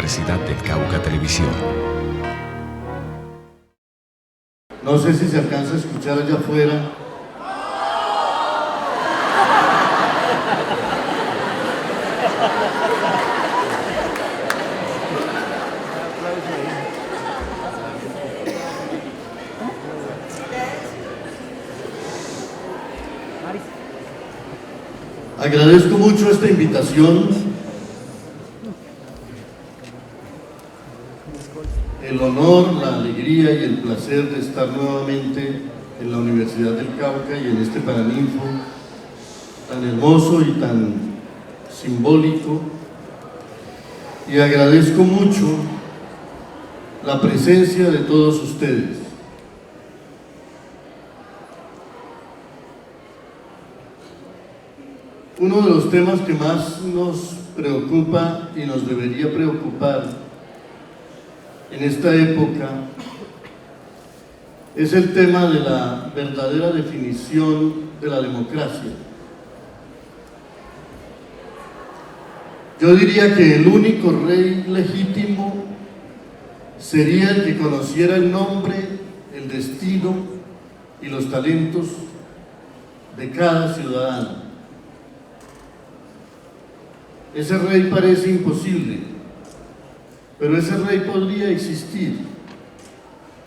Universidad del Cauca Televisión. No sé si se alcanza a escuchar allá afuera. Agradezco mucho esta invitación, el honor, la alegría y el placer de estar nuevamente en la Universidad del Cauca y en este Paraninfo tan hermoso y tan simbólico, y agradezco mucho la presencia de todos ustedes. Uno de los temas que más nos preocupa y nos debería preocupar en esta época es el tema de la verdadera definición de la democracia. Yo diría que el único rey legítimo sería el que conociera el nombre, el destino y los talentos de cada ciudadano. Ese rey parece imposible, pero ese rey podría existir,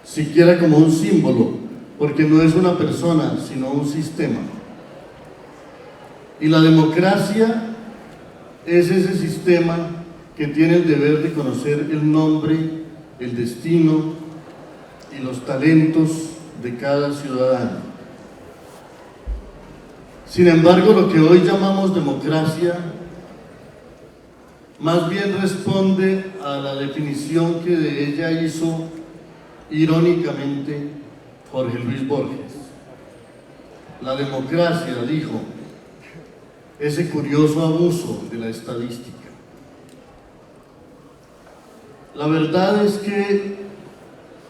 siquiera como un símbolo, porque no es una persona, sino un sistema. Y la democracia es ese sistema que tiene el deber de conocer el nombre, el destino y los talentos de cada ciudadano. Sin embargo, lo que hoy llamamos democracia más bien responde a la definición que de ella hizo irónicamente Jorge Luis Borges. La democracia, dijo, ese curioso abuso de la estadística. La verdad es que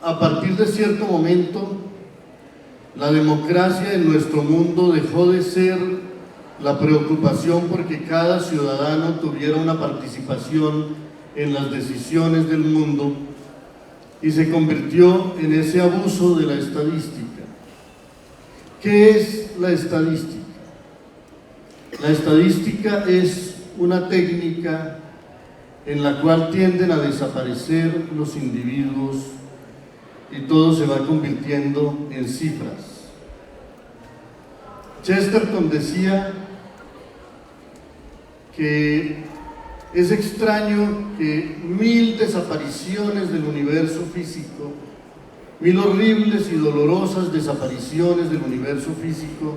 a partir de cierto momento la democracia en nuestro mundo dejó de ser la preocupación porque cada ciudadano tuviera una participación en las decisiones del mundo y se convirtió en ese abuso de la estadística. ¿Qué es la estadística? La estadística es una técnica en la cual tienden a desaparecer los individuos y todo se va convirtiendo en cifras. Chesterton decía que es extraño que 1000 desapariciones del universo físico, 1000 horribles y dolorosas desapariciones del universo físico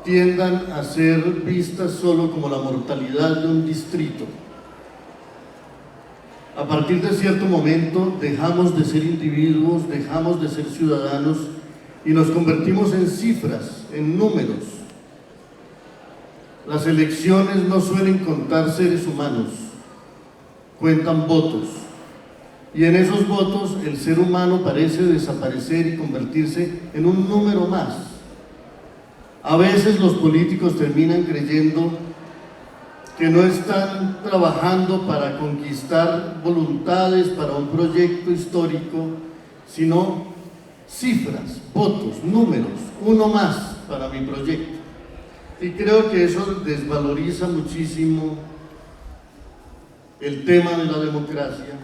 tiendan a ser vistas solo como la mortalidad de un distrito. A partir de cierto momento dejamos de ser individuos, dejamos de ser ciudadanos y nos convertimos en cifras, en números. Las elecciones no suelen contar seres humanos, cuentan votos. Y en esos votos el ser humano parece desaparecer y convertirse en un número más. A veces los políticos terminan creyendo que no están trabajando para conquistar voluntades para un proyecto histórico, sino cifras, votos, números, uno más para mi proyecto. Y creo que eso desvaloriza muchísimo el tema de la democracia.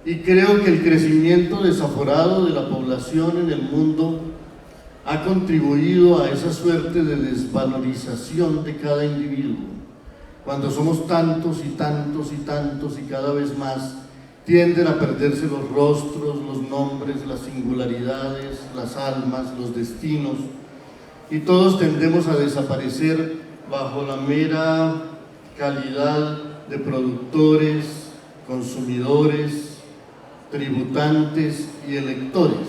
Y creo que el crecimiento desaforado de la población en el mundo ha contribuido a esa suerte de desvalorización de cada individuo. Cuando somos tantos y tantos y tantos y cada vez más, tienden a perderse los rostros, los nombres, las singularidades, las almas, los destinos, y todos tendemos a desaparecer bajo la mera calidad de productores, consumidores, tributantes y electores.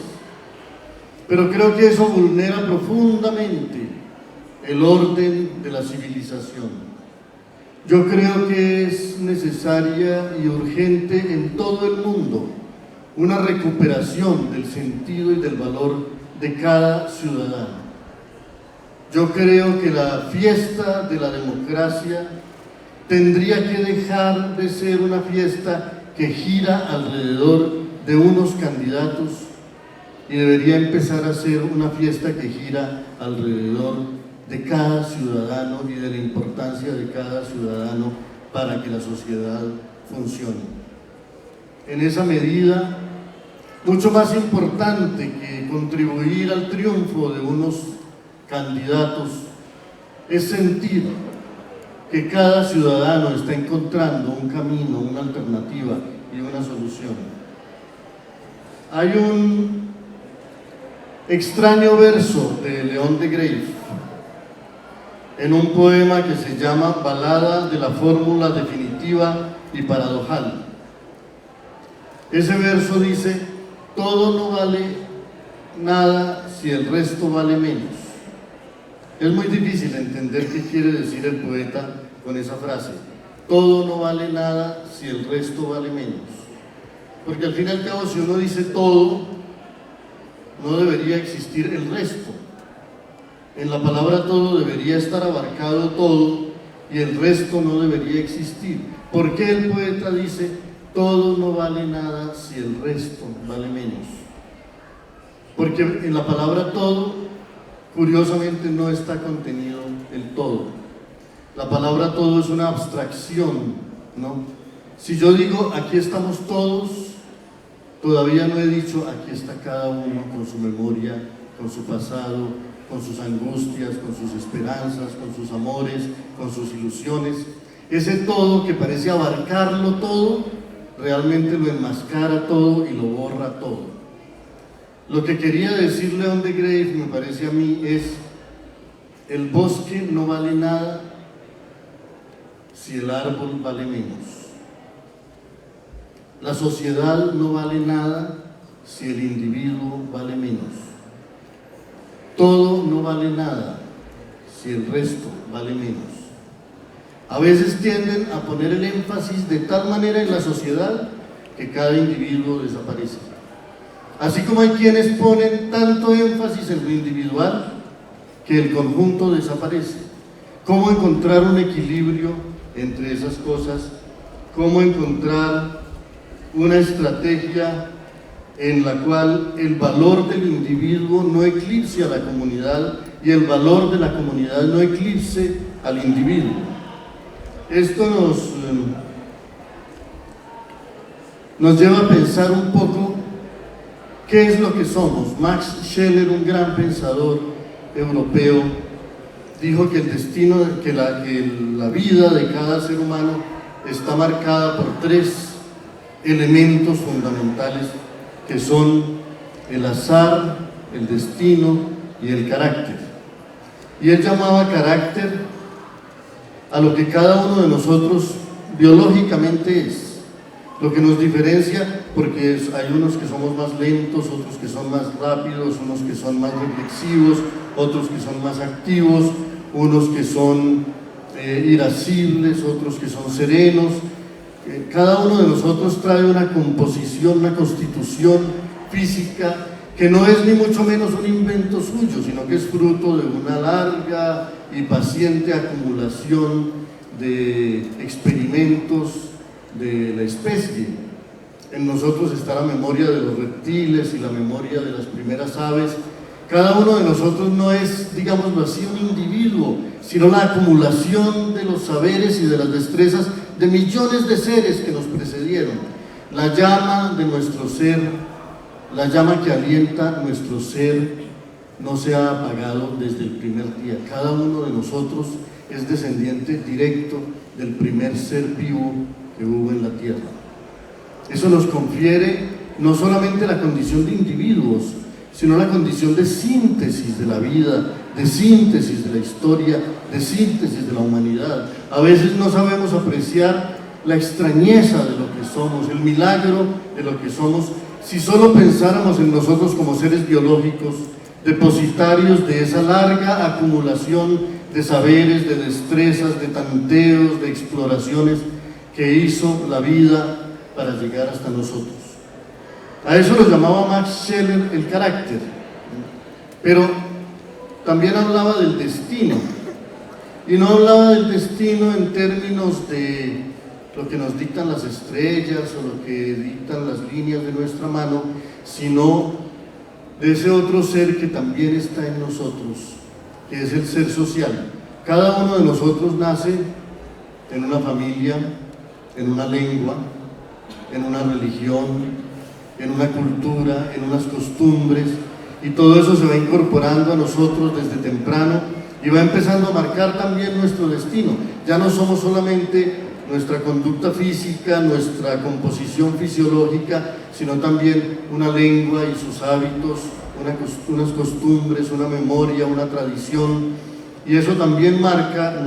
Pero creo que eso vulnera profundamente el orden de la civilización. Yo creo que es necesaria y urgente en todo el mundo una recuperación del sentido y del valor de cada ciudadano. Yo creo que la fiesta de la democracia tendría que dejar de ser una fiesta que gira alrededor de unos candidatos y debería empezar a ser una fiesta que gira alrededor de cada ciudadano y de la importancia de cada ciudadano para que la sociedad funcione. En esa medida, mucho más importante que contribuir al triunfo de unos candidatos es sentir que cada ciudadano está encontrando un camino, una alternativa y una solución. Hay un extraño verso de León de Greiff en un poema que se llama Balada de la fórmula definitiva y paradojal. Ese verso dice: todo no vale nada si el resto vale menos. Es muy difícil entender qué quiere decir el poeta con esa frase. Todo no vale nada si el resto vale menos. Porque al fin y al cabo, si uno dice todo, no debería existir el resto. En la palabra todo debería estar abarcado todo y el resto no debería existir. ¿Por qué el poeta dice todo no vale nada si el resto vale menos? Porque en la palabra todo, curiosamente, no está contenido el todo. La palabra todo es una abstracción, ¿no? Si yo digo aquí estamos todos, todavía no he dicho aquí está cada uno con su memoria, con su pasado, con sus angustias, con sus esperanzas, con sus amores, con sus ilusiones. Ese todo que parece abarcarlo todo, realmente lo enmascara todo y lo borra todo. Lo que quería decir León de Greiff, me parece a mí, es: el bosque no vale nada si el árbol vale menos. La sociedad no vale nada si el individuo vale menos. Todo no vale nada si el resto vale menos. A veces tienden a poner el énfasis de tal manera en la sociedad que cada individuo desaparece. Así como hay quienes ponen tanto énfasis en lo individual que el conjunto desaparece. ¿Cómo encontrar un equilibrio entre esas cosas? ¿Cómo encontrar una estrategia en la cual el valor del individuo no eclipse a la comunidad y el valor de la comunidad no eclipse al individuo? Esto nos lleva a pensar un poco qué es lo que somos. Max Scheler, un gran pensador europeo, dijo que el destino, que la vida de cada ser humano está marcada por tres elementos fundamentales que son el azar, el destino y el carácter. Y él llamaba carácter a lo que cada uno de nosotros biológicamente es, lo que nos diferencia, porque hay unos que somos más lentos, otros que son más rápidos, unos que son más reflexivos, otros que son más activos, unos que son irascibles, otros que son serenos. Cada uno de nosotros trae una composición, una constitución física que no es ni mucho menos un invento suyo, sino que es fruto de una larga y paciente acumulación de experimentos de la especie. En nosotros está la memoria de los reptiles y la memoria de las primeras aves. Cada uno de nosotros no es, digámoslo así, un individuo, sino la acumulación de los saberes y de las destrezas de millones de seres que nos precedieron. La llama de nuestro ser, la llama que alienta nuestro ser, no se ha apagado desde el primer día. Cada uno de nosotros es descendiente directo del primer ser vivo que hubo en la tierra. Eso nos confiere no solamente la condición de individuos, sino la condición de síntesis de la vida, de síntesis de la historia, de síntesis de la humanidad. A veces no sabemos apreciar la extrañeza de lo que somos, el milagro de lo que somos, si solo pensáramos en nosotros como seres biológicos, depositarios de esa larga acumulación de saberes, de destrezas, de tanteos, de exploraciones que hizo la vida para llegar hasta nosotros. A eso lo llamaba Max Scheler el carácter, pero también hablaba del destino. Y no hablaba del destino en términos de lo que nos dictan las estrellas o lo que dictan las líneas de nuestra mano, sino de ese otro ser que también está en nosotros, que es el ser social. Cada uno de nosotros nace en una familia, en una lengua, en una religión, en una cultura, en unas costumbres, y todo eso se va incorporando a nosotros desde temprano y va empezando a marcar también nuestro destino. Ya no somos solamente nuestra conducta física, nuestra composición fisiológica, sino también una lengua y sus hábitos, unas costumbres, una memoria, una tradición, y eso también marca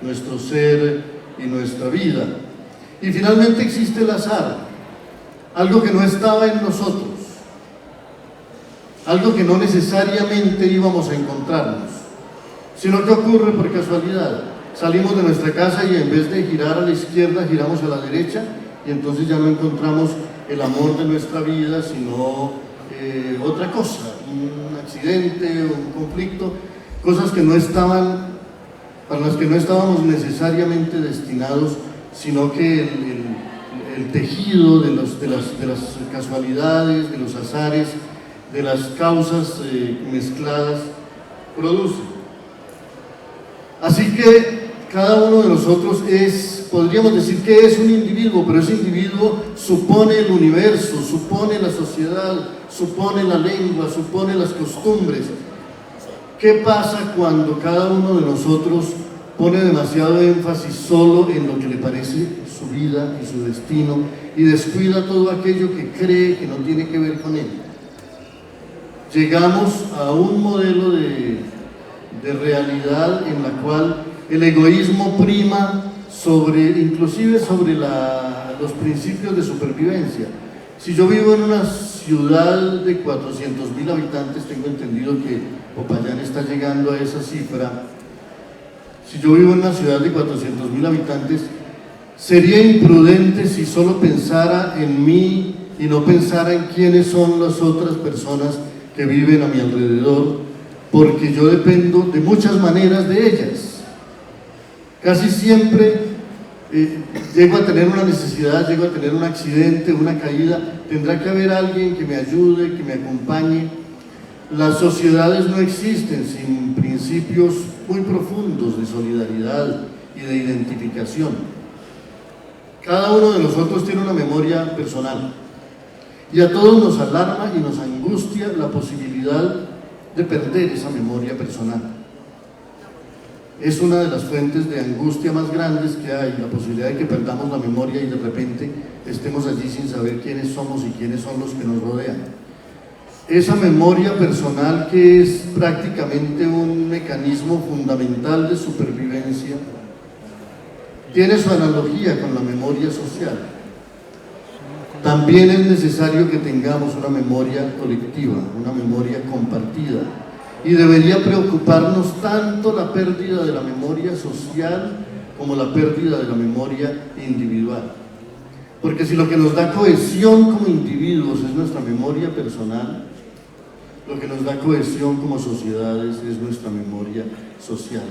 nuestro ser y nuestra vida. Y finalmente existe el azar, algo que no estaba en nosotros, algo que no necesariamente íbamos a encontrarnos, sino que ocurre por casualidad. Salimos de nuestra casa y en vez de girar a la izquierda, giramos a la derecha, y entonces ya no encontramos el amor de nuestra vida, sino otra cosa, un accidente, un conflicto, cosas que no estaban, para las que no estábamos necesariamente destinados, sino que el tejido de las casualidades, de los azares, de las causas mezcladas, produce. Así que cada uno de nosotros podríamos decir que es un individuo, pero ese individuo supone el universo, supone la sociedad, supone la lengua, supone las costumbres. ¿Qué pasa cuando cada uno de nosotros pone demasiado énfasis solo en lo que le parece su vida y su destino y descuida todo aquello que cree que no tiene que ver con él? Llegamos a un modelo de realidad en la cual el egoísmo prima inclusive sobre los principios de supervivencia. Si yo vivo en una ciudad de 400.000 habitantes, tengo entendido que Popayán está llegando a esa cifra. Si yo vivo en una ciudad de 400.000 habitantes, sería imprudente si solo pensara en mí y no pensara en quiénes son las otras personas que viven a mi alrededor, porque yo dependo de muchas maneras de ellas. Casi siempre llego a tener una necesidad, llego a tener un accidente, una caída, tendrá que haber alguien que me ayude, que me acompañe. Las sociedades no existen sin principios muy profundos de solidaridad y de identificación. Cada uno de nosotros tiene una memoria personal y a todos nos alarma y nos angustia la posibilidad de perder esa memoria personal. Es una de las fuentes de angustia más grandes que hay, la posibilidad de que perdamos la memoria y de repente estemos allí sin saber quiénes somos y quiénes son los que nos rodean. Esa memoria personal, que es prácticamente un mecanismo fundamental de supervivencia, tiene su analogía con la memoria social. También es necesario que tengamos una memoria colectiva, una memoria compartida, y debería preocuparnos tanto la pérdida de la memoria social como la pérdida de la memoria individual. Porque si lo que nos da cohesión como individuos es nuestra memoria personal, lo que nos da cohesión como sociedades es nuestra memoria social,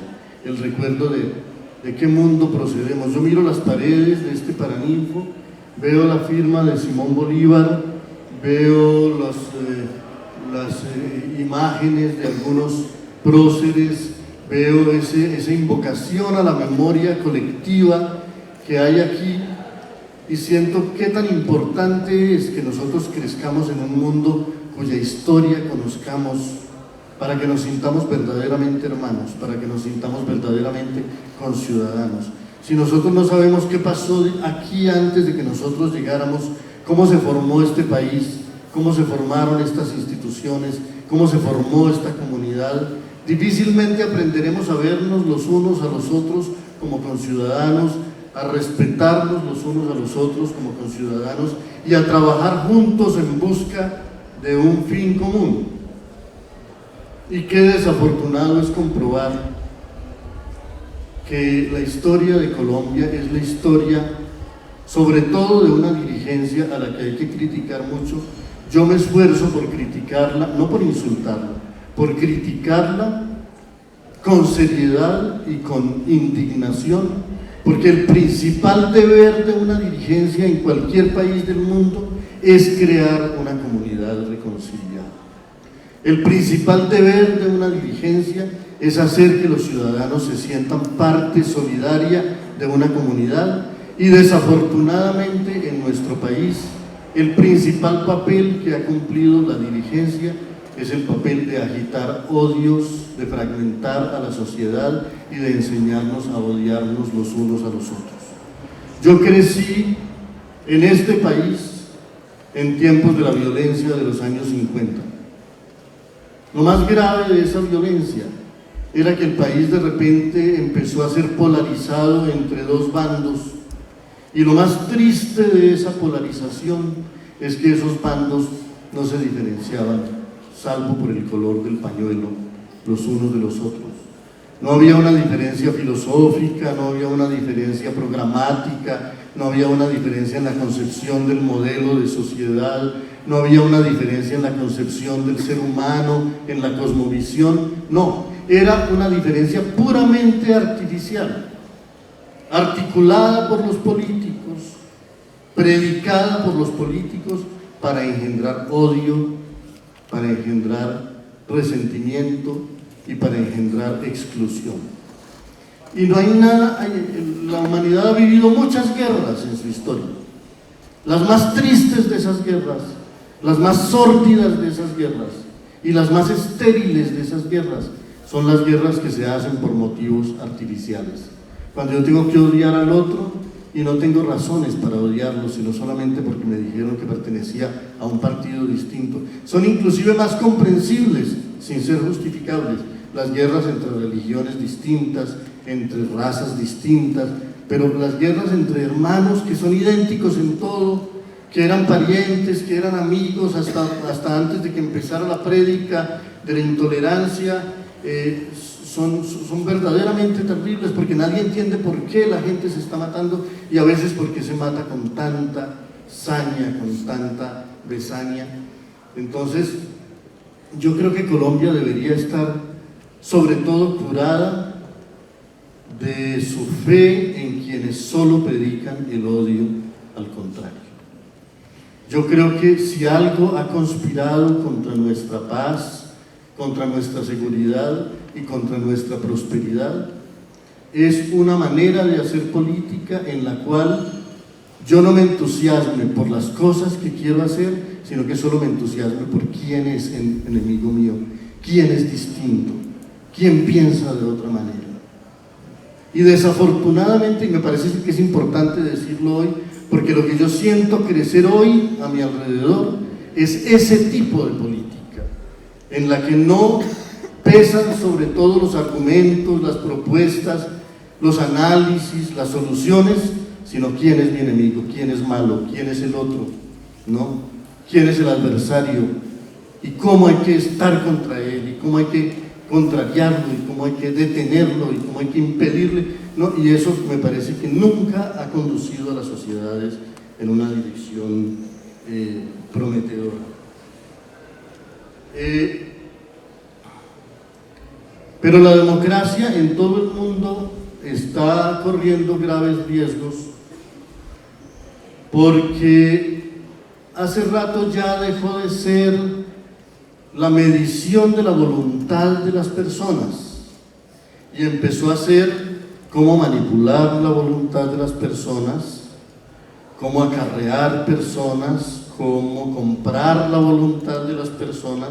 el recuerdo de qué mundo procedemos. Yo miro las paredes de este Paraninfo, veo la firma de Simón Bolívar, veo las imágenes de algunos próceres, veo esa invocación a la memoria colectiva que hay aquí, y siento qué tan importante es que nosotros crezcamos en un mundo cuya historia conozcamos, para que nos sintamos verdaderamente hermanos, para que nos sintamos verdaderamente conciudadanos. Si nosotros no sabemos qué pasó aquí antes de que nosotros llegáramos, cómo se formó este país, cómo se formaron estas instituciones, cómo se formó esta comunidad, difícilmente aprenderemos a vernos los unos a los otros como conciudadanos, a respetarnos los unos a los otros como conciudadanos y a trabajar juntos en busca de un fin común. Y qué desafortunado es comprobar que la historia de Colombia es la historia, sobre todo, de una dirigencia a la que hay que criticar mucho. Yo me esfuerzo por criticarla, no por insultarla, por criticarla con seriedad y con indignación, porque el principal deber de una dirigencia en cualquier país del mundo es crear una comunidad reconciliada. El principal deber de una dirigencia es hacer que los ciudadanos se sientan parte solidaria de una comunidad, y desafortunadamente en nuestro país el principal papel que ha cumplido la dirigencia es el papel de agitar odios, de fragmentar a la sociedad y de enseñarnos a odiarnos los unos a los otros. Yo crecí en este país en tiempos de la violencia de los años 50. Lo más grave de esa violencia era que el país de repente empezó a ser polarizado entre dos bandos, y lo más triste de esa polarización es que esos bandos no se diferenciaban, salvo por el color del pañuelo, los unos de los otros. No había una diferencia filosófica, no había una diferencia programática, no había una diferencia en la concepción del modelo de sociedad, no había una diferencia en la concepción del ser humano, en la cosmovisión, no, era una diferencia puramente artificial, articulada por los políticos, predicada por los políticos para engendrar odio, para engendrar resentimiento y para engendrar exclusión. Y no hay nada, la humanidad ha vivido muchas guerras en su historia. Las más tristes de esas guerras, las más sórdidas de esas guerras y las más estériles de esas guerras son las guerras que se hacen por motivos artificiales. Cuando yo tengo que odiar al otro y no tengo razones para odiarlo, sino solamente porque me dijeron que pertenecía a un partido distinto. Son inclusive más comprensibles, sin ser justificables, las guerras entre religiones distintas, entre razas distintas, pero las guerras entre hermanos que son idénticos en todo, que eran parientes, que eran amigos hasta antes de que empezara la prédica de la intolerancia, son verdaderamente terribles, porque nadie entiende por qué la gente se está matando, y a veces porque se mata con tanta saña, con tanta besaña. Entonces yo creo que Colombia debería estar sobre todo curada de su fe en quienes solo predican el odio al contrario. Yo creo que si algo ha conspirado contra nuestra paz, contra nuestra seguridad y contra nuestra prosperidad, es una manera de hacer política en la cual yo no me entusiasme por las cosas que quiero hacer, sino que solo me entusiasme por quién es enemigo mío, quién es distinto, quién piensa de otra manera. Y desafortunadamente, y me parece que es importante decirlo hoy, porque lo que yo siento crecer hoy a mi alrededor es ese tipo de política, en la que no pesan sobre todo los argumentos, las propuestas, los análisis, las soluciones, sino quién es mi enemigo, quién es malo, quién es el otro, ¿no? Quién es el adversario y cómo hay que estar contra él y cómo hay que contrariarlo y cómo hay que detenerlo y cómo hay que impedirle, ¿no? Y eso me parece que nunca ha conducido a las sociedades en una dirección prometedora. Pero la democracia en todo el mundo está corriendo graves riesgos, porque hace rato ya dejó de ser la medición de la voluntad de las personas y empezó a ser cómo manipular la voluntad de las personas, cómo acarrear personas, cómo comprar la voluntad de las personas.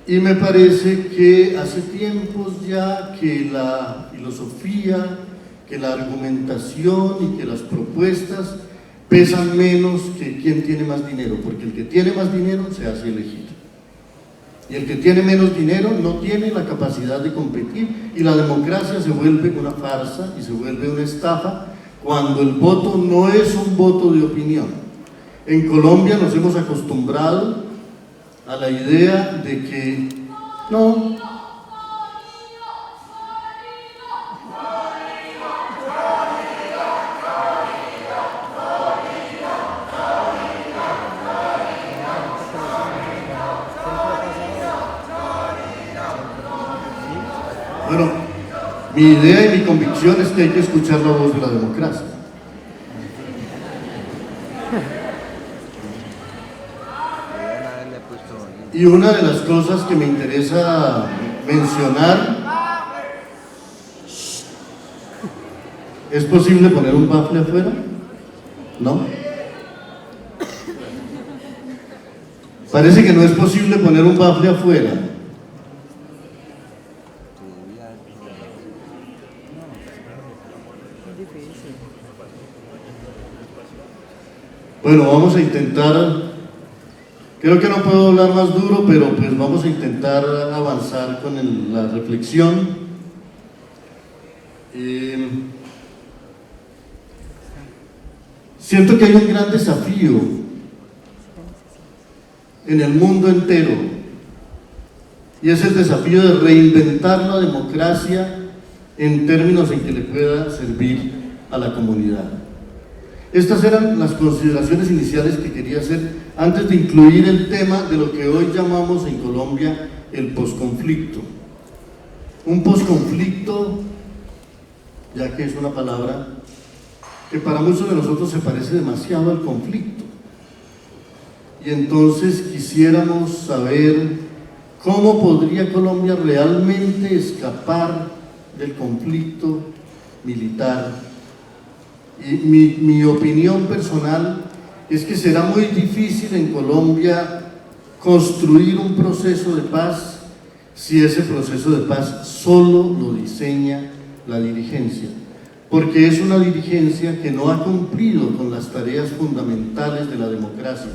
Y me parece que hace tiempos ya que la filosofía, que la argumentación y que las propuestas pesan menos que quién tiene más dinero, porque el que tiene más dinero se hace elegir. Y el que tiene menos dinero no tiene la capacidad de competir, y la democracia se vuelve una farsa y se vuelve una estafa cuando el voto no es un voto de opinión. En Colombia nos hemos acostumbrado a la idea de que no, Bueno, mi idea y mi convicción es que hay que escuchar la voz de la democracia. Y una de las cosas que me interesa mencionar, ¿es posible poner un bafle afuera? ¿No? Parece que no es posible poner un bafle afuera. Bueno, vamos a intentar, creo que no puedo hablar más duro, pero pues vamos a intentar avanzar con la reflexión. Siento que hay un gran desafío en el mundo entero, y es el desafío de reinventar la democracia en términos en que le pueda servir a la comunidad. Estas eran las consideraciones iniciales que quería hacer antes de incluir el tema de lo que hoy llamamos en Colombia el posconflicto. Un posconflicto, ya que es una palabra que para muchos de nosotros se parece demasiado al conflicto. Y entonces quisiéramos saber cómo podría Colombia realmente escapar del conflicto militar. Y mi opinión personal es que será muy difícil en Colombia construir un proceso de paz si ese proceso de paz solo lo diseña la dirigencia, porque es una dirigencia que no ha cumplido con las tareas fundamentales de la democracia.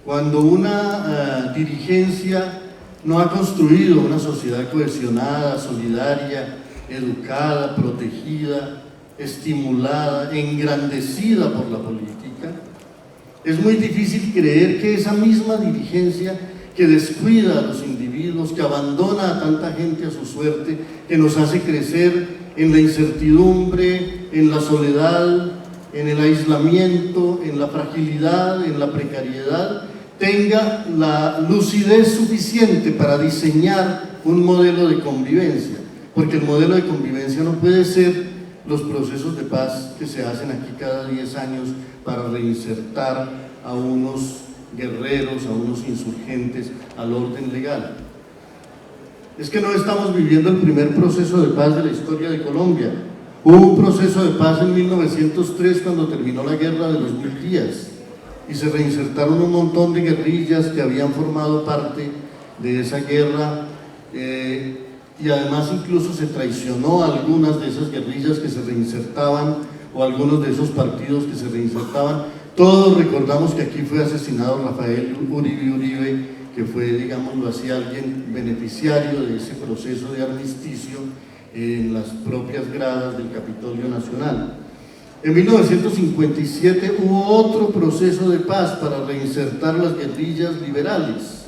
Cuando una dirigencia no ha construido una sociedad cohesionada, solidaria, educada, protegida, estimulada, engrandecida por la política, es muy difícil creer que esa misma dirigencia que descuida a los individuos, que abandona a tanta gente a su suerte, que nos hace crecer en la incertidumbre, en la soledad, en el aislamiento, en la fragilidad, en la precariedad, tenga la lucidez suficiente para diseñar un modelo de convivencia, porque el modelo de convivencia no puede ser los procesos de paz que se hacen aquí cada 10 años para reinsertar a unos guerreros, a unos insurgentes al orden legal. Es que no estamos viviendo el primer proceso de paz de la historia de Colombia. Hubo un proceso de paz en 1903 cuando terminó la guerra de los 1000 días y se reinsertaron un montón de guerrillas que habían formado parte de esa guerra, y además incluso se traicionó a algunas de esas guerrillas que se reinsertaban o algunos de esos partidos que se reinsertaban. Todos recordamos que aquí fue asesinado Rafael Uribe, que fue, digámoslo así, alguien beneficiario de ese proceso de armisticio en las propias gradas del Capitolio Nacional. En 1957 hubo otro proceso de paz para reinsertar las guerrillas liberales.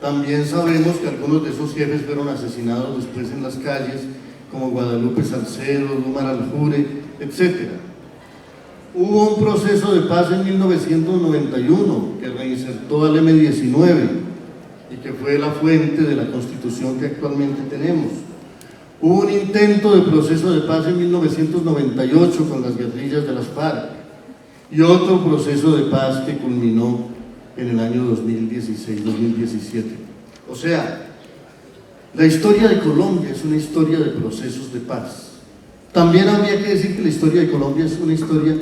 También sabemos que algunos de esos jefes fueron asesinados después en las calles, como Guadalupe Salcedo, Dumar Aljure, etc. Hubo un proceso de paz en 1991 que reinsertó al M-19 y que fue la fuente de la Constitución que actualmente tenemos. Hubo un intento de proceso de paz en 1998 con las guerrillas de las FARC y otro proceso de paz que culminó en el año 2016-2017. O sea, la historia de Colombia es una historia de procesos de paz. También habría que decir que la historia de Colombia es una historia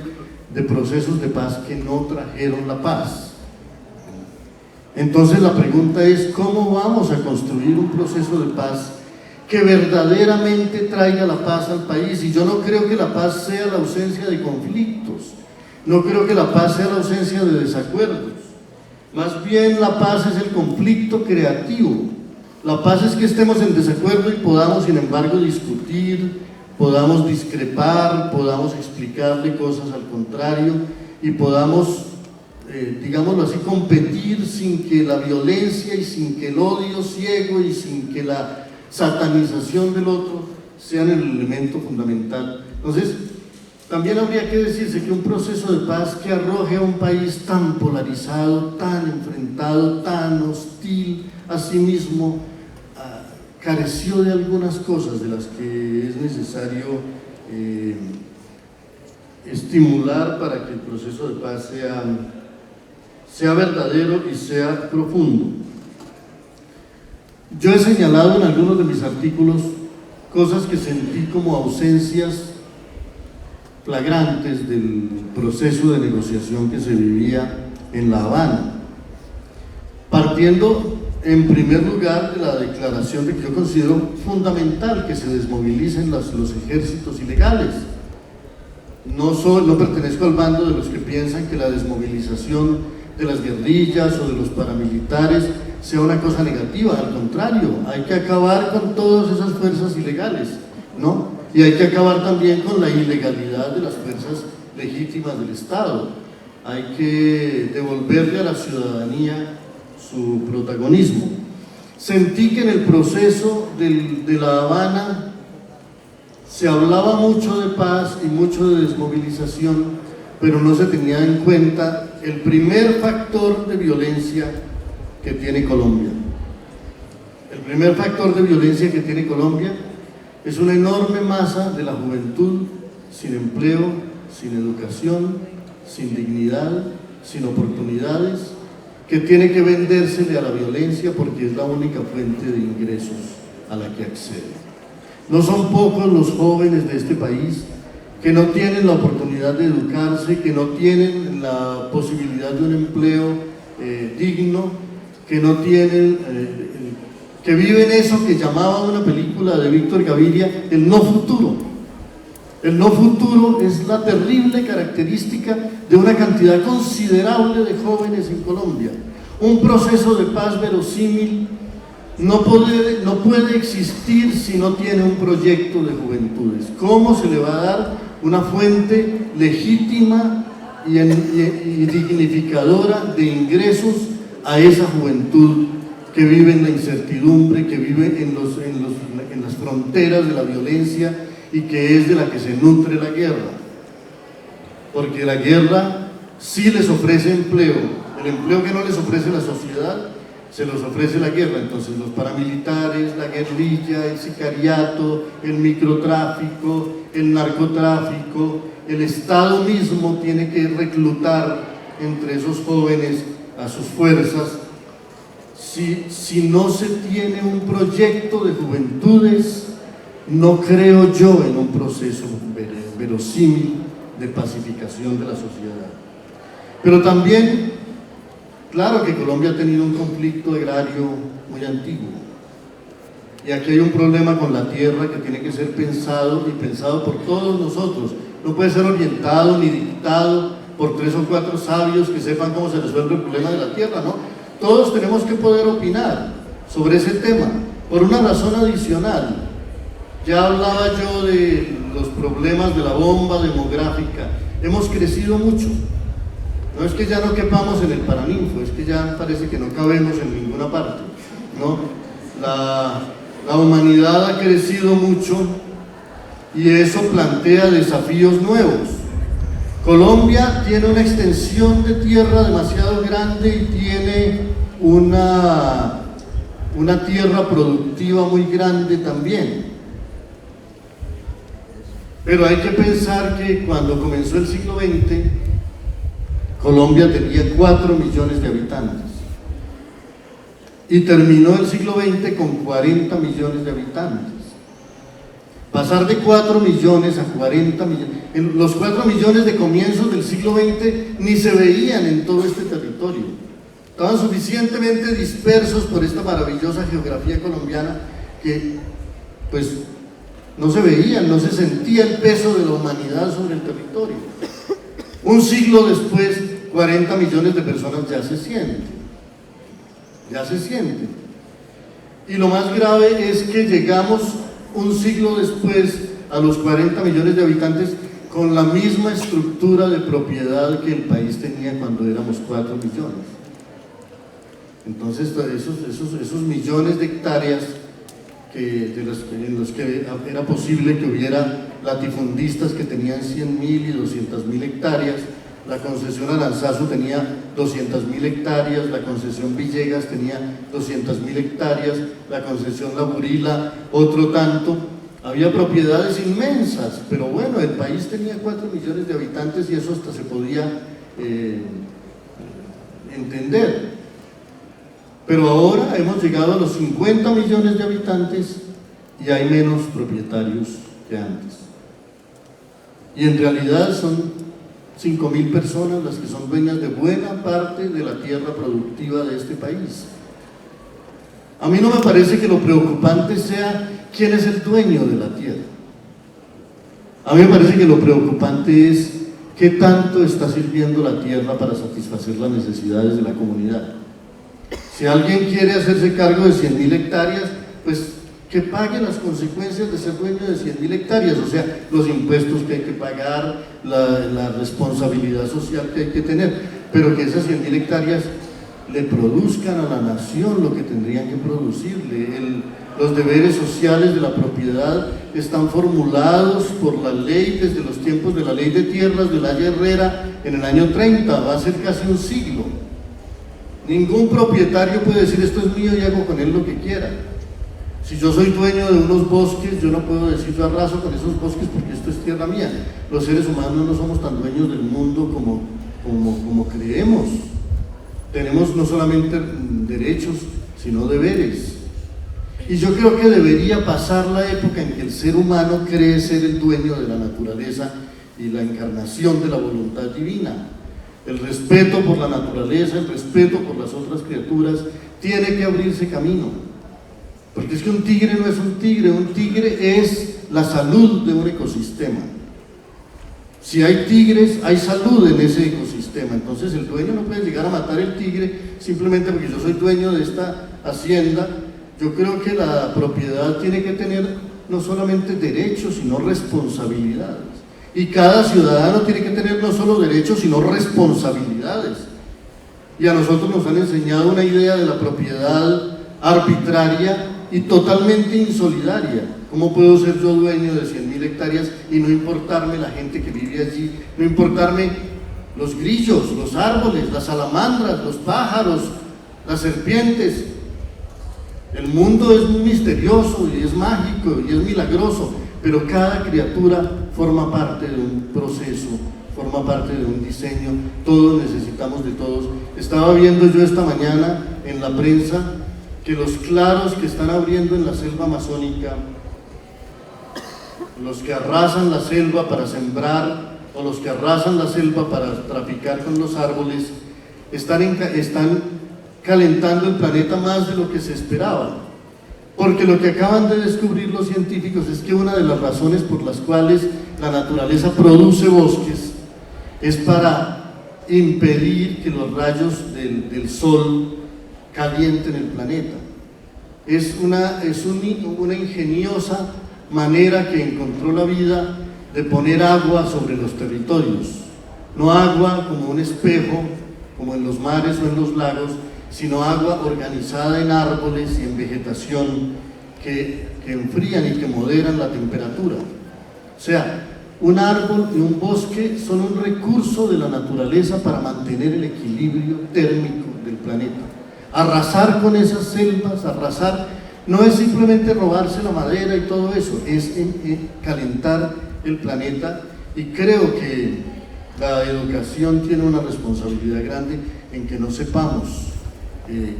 de procesos de paz que no trajeron la paz. Entonces la pregunta es, ¿cómo vamos a construir un proceso de paz que verdaderamente traiga la paz al país? Y yo no creo que la paz sea la ausencia de conflictos, no creo que la paz sea la ausencia de desacuerdos. Más bien la paz es el conflicto creativo. La paz es que estemos en desacuerdo y podamos, sin embargo, discutir, podamos discrepar, podamos explicarle cosas al contrario y podamos, digámoslo así, competir sin que la violencia y sin que el odio ciego y sin que la satanización del otro sean el elemento fundamental. Entonces, también habría que decirse que un proceso de paz que arroje a un país tan polarizado, tan enfrentado, tan hostil a sí mismo, careció de algunas cosas de las que es necesario estimular para que el proceso de paz sea verdadero y sea profundo. Yo he señalado en algunos de mis artículos cosas que sentí como ausencias flagrantes del proceso de negociación que se vivía en La Habana, partiendo en primer lugar de la declaración de que yo considero fundamental que se desmovilicen los ejércitos ilegales. No pertenezco al bando de los que piensan que la desmovilización de las guerrillas o de los paramilitares sea una cosa negativa, al contrario, hay que acabar con todas esas fuerzas ilegales, ¿no? Y hay que acabar también con la ilegalidad de las fuerzas legítimas del Estado. Hay que devolverle a la ciudadanía su protagonismo. Sentí que en el proceso de La Habana se hablaba mucho de paz y mucho de desmovilización, pero no se tenía en cuenta el primer factor de violencia que tiene Colombia. El primer factor de violencia que tiene Colombia es una enorme masa de la juventud sin empleo, sin educación, sin dignidad, sin oportunidades, que tiene que vendérsele a la violencia porque es la única fuente de ingresos a la que accede. No son pocos los jóvenes de este país que no tienen la oportunidad de educarse, que no tienen la posibilidad de un empleo digno, que no tienen, que viven eso que llamaba una película de Víctor Gaviria, el no futuro. El no futuro es la terrible característica de una cantidad considerable de jóvenes en Colombia. Un proceso de paz verosímil no puede existir si no tiene un proyecto de juventudes. ¿Cómo se le va a dar una fuente legítima y dignificadora de ingresos a esa juventud que vive en la incertidumbre, que vive en las fronteras de la violencia y que es de la que se nutre la guerra? Porque la guerra sí les ofrece empleo, el empleo que no les ofrece la sociedad se los ofrece la guerra. Entonces los paramilitares, la guerrilla, el sicariato, el microtráfico, el narcotráfico, el Estado mismo tiene que reclutar entre esos jóvenes a sus fuerzas. Si no se tiene un proyecto de juventudes, no creo yo en un proceso verosímil de pacificación de la sociedad. Pero también, claro que Colombia ha tenido un conflicto agrario muy antiguo. Y aquí hay un problema con la tierra que tiene que ser pensado y pensado por todos nosotros. No puede ser orientado ni dictado por 3 o 4 sabios que sepan cómo se resuelve el problema de la tierra, ¿no? Todos tenemos que poder opinar sobre ese tema, por una razón adicional. Ya hablaba yo de los problemas de la bomba demográfica. Hemos crecido mucho. No es que ya no quepamos en el Paraninfo, es que ya parece que no cabemos en ninguna parte, ¿no? La humanidad ha crecido mucho y eso plantea desafíos nuevos. Colombia tiene una extensión de tierra demasiado grande y tiene una tierra productiva muy grande también. Pero hay que pensar que cuando comenzó el siglo XX, Colombia tenía 4 millones de habitantes y terminó el siglo XX con 40 millones de habitantes. Pasar de 4 millones a 40 millones, los 4 millones de comienzos del siglo XX ni se veían en todo este territorio, estaban suficientemente dispersos por esta maravillosa geografía colombiana que pues no se veían, no se sentía el peso de la humanidad sobre el territorio. Un siglo después, 40 millones de personas ya se sienten. Y lo más grave es que llegamos un siglo después a los 40 millones de habitantes con la misma estructura de propiedad que el país tenía cuando éramos 4 millones. Entonces, esos millones de hectáreas en los que era posible que hubiera latifundistas que tenían 100.000 y 200.000 hectáreas, la concesión Aranzazu tenía 200.000 hectáreas, la concesión Villegas tenía 200.000 hectáreas, la concesión La Burila otro tanto. Había propiedades inmensas, pero bueno, el país tenía 4 millones de habitantes y eso hasta se podía entender. Pero ahora hemos llegado a los 50 millones de habitantes y hay menos propietarios que antes. Y en realidad son 5.000 personas las que son dueñas de buena parte de la tierra productiva de este país. A mí no me parece que lo preocupante sea quién es el dueño de la tierra. A mí me parece que lo preocupante es qué tanto está sirviendo la tierra para satisfacer las necesidades de la comunidad. Si alguien quiere hacerse cargo de 100.000 hectáreas, pues que pague las consecuencias de ser dueño de 100.000 hectáreas, o sea, los impuestos que hay que pagar, la responsabilidad social que hay que tener, pero que esas 100.000 hectáreas le produzcan a la nación lo que tendrían que producirle. Los deberes sociales de la propiedad están formulados por la ley desde los tiempos de la ley de tierras de Laya Herrera en el año 30, va a ser casi un siglo. Ningún propietario puede decir esto es mío y hago con él lo que quiera. Si yo soy dueño de unos bosques, yo no puedo decir yo arraso con esos bosques porque esto es tierra mía. Los seres humanos no somos tan dueños del mundo como creemos. Tenemos no solamente derechos, sino deberes. Y yo creo que debería pasar la época en que el ser humano cree ser el dueño de la naturaleza y la encarnación de la voluntad divina. El respeto por la naturaleza, el respeto por las otras criaturas, tiene que abrirse camino. Porque es que un tigre no es un tigre es la salud de un ecosistema. Si hay tigres, hay salud en ese ecosistema. Entonces el dueño no puede llegar a matar el tigre simplemente porque yo soy dueño de esta hacienda. Yo creo que la propiedad tiene que tener no solamente derechos, sino responsabilidades. Y cada ciudadano tiene que tener no solo derechos, sino responsabilidades. Y a nosotros nos han enseñado una idea de la propiedad arbitraria y totalmente insolidaria. ¿Cómo puedo ser yo dueño de 100.000 hectáreas y no importarme la gente que vive allí, no importarme los grillos, los árboles, las salamandras, los pájaros, las serpientes? El mundo es muy misterioso y es mágico y es milagroso, pero cada criatura forma parte de un proceso, forma parte de un diseño. Todos necesitamos de todos. Estaba viendo yo esta mañana en la prensa que los claros que están abriendo en la selva amazónica, los que arrasan la selva para sembrar o los que arrasan la selva para traficar con los árboles, están calentando el planeta más de lo que se esperaba. Porque lo que acaban de descubrir los científicos es que una de las razones por las cuales la naturaleza produce bosques es para impedir que los rayos del sol calienten el planeta. Es una ingeniosa manera que encontró la vida de poner agua sobre los territorios. No agua como un espejo, como en los mares o en los lagos, sino agua organizada en árboles y en vegetación que enfrían y que moderan la temperatura. O sea, un árbol y un bosque son un recurso de la naturaleza para mantener el equilibrio térmico del planeta. Arrasar con esas selvas, arrasar, no es simplemente robarse la madera y todo eso, es calentar el planeta. Y creo que la educación tiene una responsabilidad grande en que no sepamos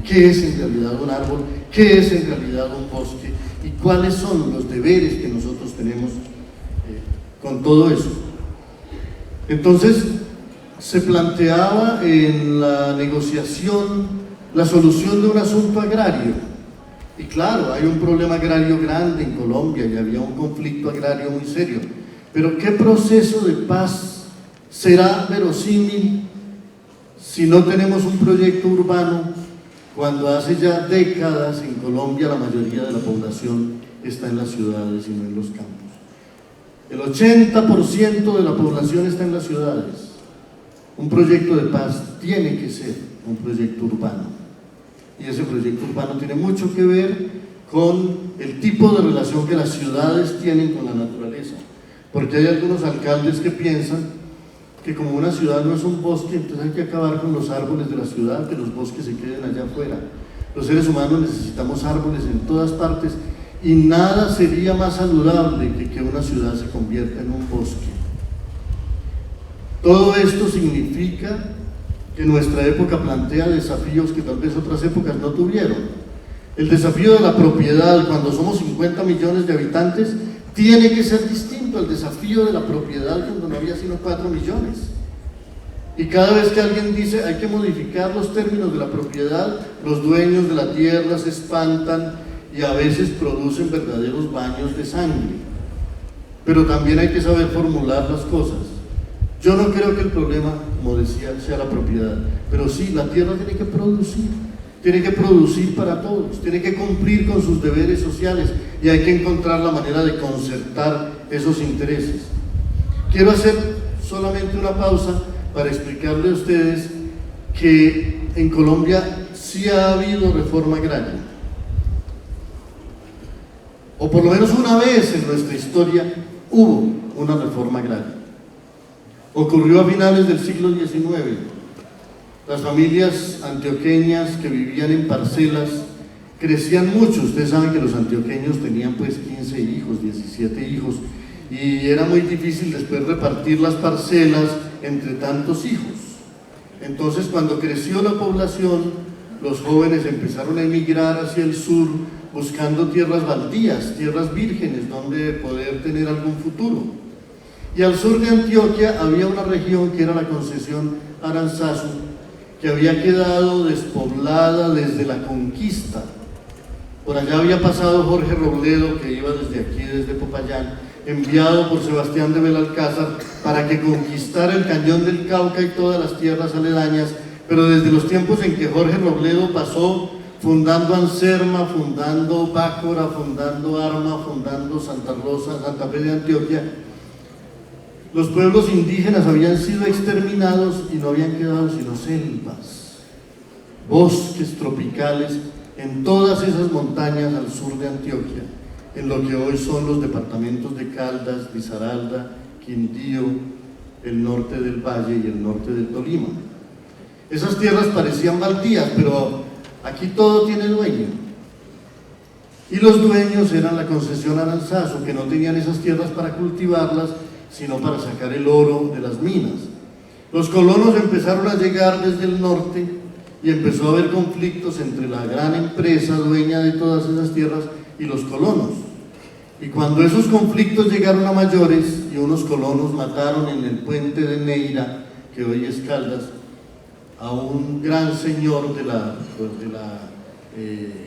qué es en realidad un árbol, qué es en realidad un bosque y cuáles son los deberes que nosotros tenemos con todo eso. Entonces se planteaba en la negociación la solución de un asunto agrario, y claro, hay un problema agrario grande en Colombia y había un conflicto agrario muy serio, pero ¿qué proceso de paz será verosímil si no tenemos un proyecto urbano cuando hace ya décadas en Colombia la mayoría de la población está en las ciudades y no en los campos? El 80% de la población está en las ciudades. Un proyecto de paz tiene que ser un proyecto urbano. Y ese proyecto urbano tiene mucho que ver con el tipo de relación que las ciudades tienen con la naturaleza. Porque hay algunos alcaldes que piensan que como una ciudad no es un bosque, entonces hay que acabar con los árboles de la ciudad, que los bosques se queden allá afuera. Los seres humanos necesitamos árboles en todas partes y nada sería más saludable que una ciudad se convierta en un bosque. Todo esto significa que nuestra época plantea desafíos que tal vez otras épocas no tuvieron. El desafío de la propiedad, cuando somos 50 millones de habitantes, tiene que ser distinto al desafío de la propiedad cuando no había sino 4 millones. Y cada vez que alguien dice hay que modificar los términos de la propiedad, los dueños de la tierra se espantan y a veces producen verdaderos baños de sangre. Pero también hay que saber formular las cosas. Yo no creo que el problema, como decía, sea la propiedad, pero sí, la tierra tiene que producir para todos, tiene que cumplir con sus deberes sociales y hay que encontrar la manera de concertar esos intereses. Quiero hacer solamente una pausa para explicarle a ustedes que en Colombia sí ha habido reforma agraria, o por lo menos una vez en nuestra historia hubo una reforma agraria. Ocurrió a finales del siglo XIX. Las familias antioqueñas que vivían en parcelas crecían mucho. Ustedes saben que los antioqueños tenían pues 15 hijos, 17 hijos, y era muy difícil después repartir las parcelas entre tantos hijos. Entonces, cuando creció la población, los jóvenes empezaron a emigrar hacia el sur buscando tierras baldías, tierras vírgenes, donde poder tener algún futuro. Y al sur de Antioquia había una región que era la concesión Aranzazu, que había quedado despoblada desde la conquista. Por allá había pasado Jorge Robledo, que iba desde aquí, desde Popayán, enviado por Sebastián de Belalcázar para que conquistara el Cañón del Cauca y todas las tierras aledañas, pero desde los tiempos en que Jorge Robledo pasó fundando Anserma, fundando Bácora, fundando Arma, fundando Santa Rosa, Santa Fe de Antioquia, los pueblos indígenas habían sido exterminados y no habían quedado sino selvas, bosques tropicales en todas esas montañas al sur de Antioquia, en lo que hoy son los departamentos de Caldas, Risaralda, Quindío, el norte del Valle y el norte del Tolima. Esas tierras parecían baldías, pero aquí todo tiene dueño. Y los dueños eran la concesión Aranzazu, que no tenían esas tierras para cultivarlas, sino para sacar el oro de las minas. Los colonos empezaron a llegar desde el norte y empezó a haber conflictos entre la gran empresa dueña de todas esas tierras y los colonos. Y cuando esos conflictos llegaron a mayores y unos colonos mataron en el puente de Neira, que hoy es Caldas, a un gran señor de la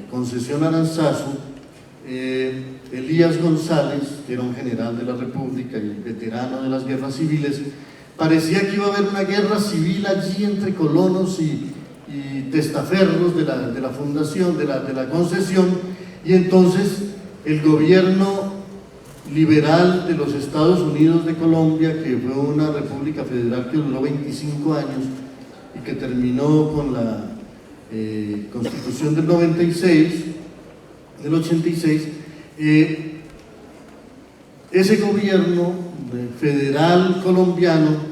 concesión Aranzazu, Elías González, que era un general de la República y veterano de las guerras civiles, parecía que iba a haber una guerra civil allí entre colonos y testaferros de la fundación, de la concesión, y entonces el gobierno liberal de los Estados Unidos de Colombia, que fue una república federal que duró 25 años y que terminó con la Constitución del 86, ese gobierno federal colombiano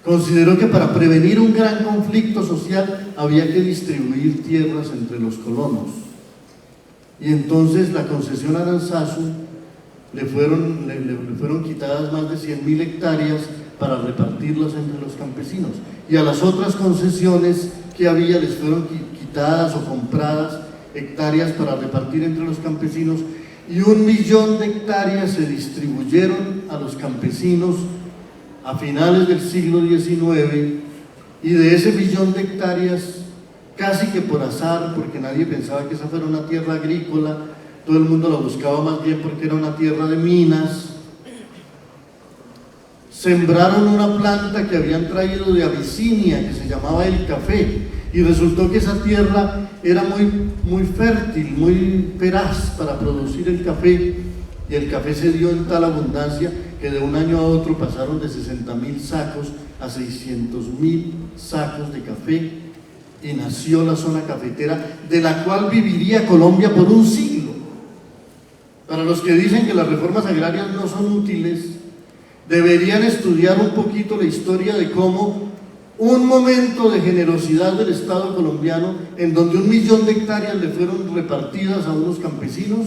consideró que para prevenir un gran conflicto social había que distribuir tierras entre los colonos. Y entonces la concesión Aranzazu le fueron quitadas más de 100.000 hectáreas para repartirlas entre los campesinos. Y a las otras concesiones que había les fueron quitadas o compradas hectáreas para repartir entre los campesinos, y 1 millón de hectáreas se distribuyeron a los campesinos a finales del siglo XIX, y de ese 1 millón de hectáreas, casi que por azar, porque nadie pensaba que esa fuera una tierra agrícola, todo el mundo la buscaba más bien porque era una tierra de minas, sembraron una planta que habían traído de Abisinia, que se llamaba el café, y resultó que esa tierra era muy fértil, muy veraz para producir el café, y el café se dio en tal abundancia que de un año a otro pasaron de 60.000 sacos a 600.000 sacos de café, y nació la zona cafetera, de la cual viviría Colombia por un siglo. Para los que dicen que las reformas agrarias no son útiles, deberían estudiar un poquito la historia de cómo un momento de generosidad del Estado colombiano, en donde 1 millón de hectáreas le fueron repartidas a unos campesinos,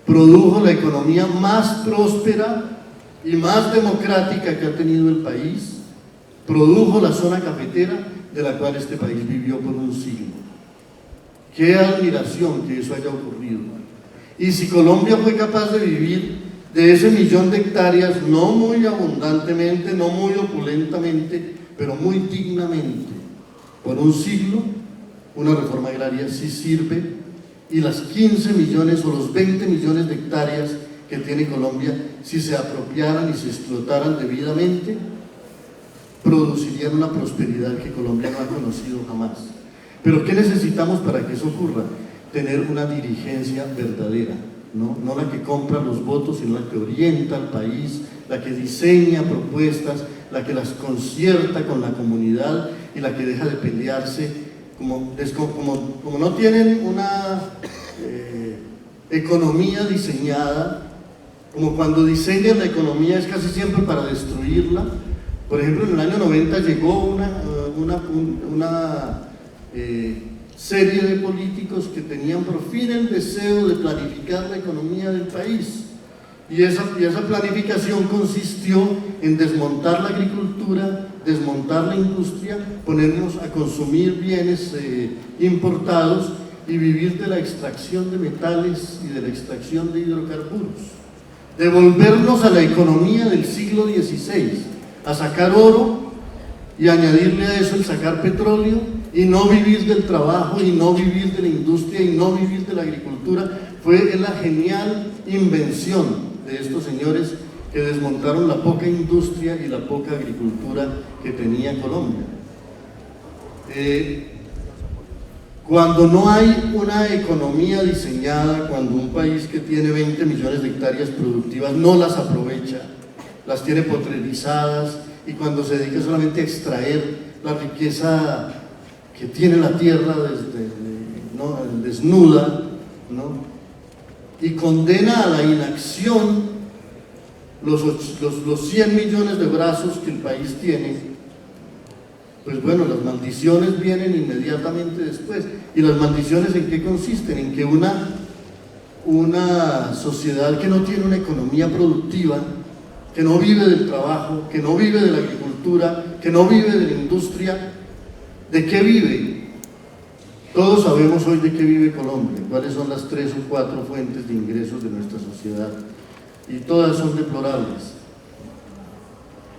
produjo la economía más próspera y más democrática que ha tenido el país, produjo la zona cafetera de la cual este país vivió por un siglo. Qué admiración que eso haya ocurrido. Y si Colombia fue capaz de vivir de ese 1 millón de hectáreas, no muy abundantemente, no muy opulentamente, pero muy dignamente, por un siglo, una reforma agraria sí sirve, y las 15 millones o los 20 millones de hectáreas que tiene Colombia, si se apropiaran y se explotaran debidamente, producirían una prosperidad que Colombia no ha conocido jamás. Pero ¿qué necesitamos para que eso ocurra? Tener una dirigencia verdadera, ¿no? No la que compra los votos, sino la que orienta al país, la que diseña propuestas, la que las concierta con la comunidad y la que deja de pelearse, como no tienen una economía diseñada, como cuando diseñan la economía es casi siempre para destruirla. Por ejemplo, en el año 90 llegó una serie de políticos que tenían por fin el deseo de planificar la economía del país, y esa planificación consistió en desmontar la agricultura, desmontar la industria, ponernos a consumir bienes importados y vivir de la extracción de metales y de la extracción de hidrocarburos, devolvernos a la economía del siglo XVI, a sacar oro y añadirle a eso el sacar petróleo, y no vivir del trabajo, y no vivir de la industria, y no vivir de la agricultura. Fue la genial invención de estos señores que desmontaron la poca industria y la poca agricultura que tenía Colombia. Cuando no hay una economía diseñada, cuando un país que tiene 20 millones de hectáreas productivas no las aprovecha, las tiene potrerizadas, y cuando se dedica solamente a extraer la riqueza que tiene la tierra desnuda, ¿no? Y condena a la inacción los 100 millones de brazos que el país tiene, pues bueno, las maldiciones vienen inmediatamente después. ¿Y las maldiciones en qué consisten? En que una sociedad que no tiene una economía productiva, que no vive del trabajo, que no vive de la agricultura, que no vive de la industria, ¿de qué vive? Todos sabemos hoy de qué vive Colombia, cuáles son las 3 o 4 fuentes de ingresos de nuestra sociedad, y todas son deplorables.